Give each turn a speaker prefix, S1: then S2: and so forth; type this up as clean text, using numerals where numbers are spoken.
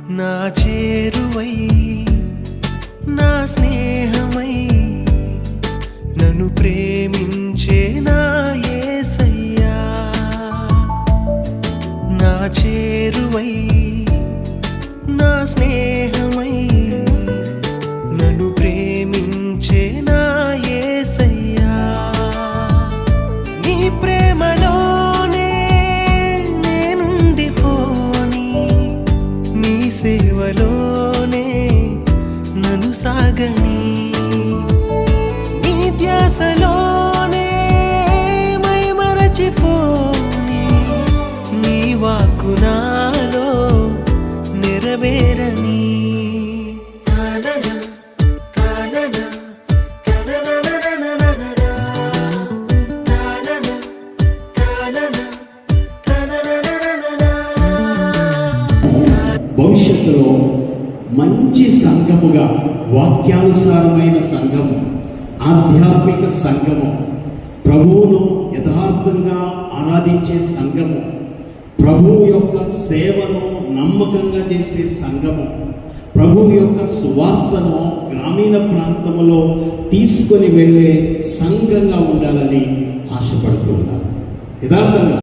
S1: నా చేరువై నా స్నేహమై నన్ను ప్రేమించే నా యేసయ్యా. నా చేరువై నా స్నేహమై నన్ను ప్రేమించే నా యేసయ్యా. నీ ప్రేమలోనే నేనుండిపోని, నీ సేవలోనే నన్ను సాగని, నీ ధ్యాసలోనే మై మరచిపోని, నీ వాక్కు నాలో నెరవేరని.
S2: భవిష్యత్తులో మంచి సంఘముగా, వాక్యానుసారమైన సంఘము, ఆధ్యాత్మిక సంఘము, ప్రభువును యథార్థంగా ఆరాధించే సంఘము, ప్రభువు యొక్క సేవను నమ్మకంగా చేసే సంఘము, ప్రభువు యొక్క సువార్తను గ్రామీణ ప్రాంతంలో తీసుకొని వెళ్ళే సంఘంగా ఉండాలని ఆశపడుతూ ఉన్నారు. యథార్థంగా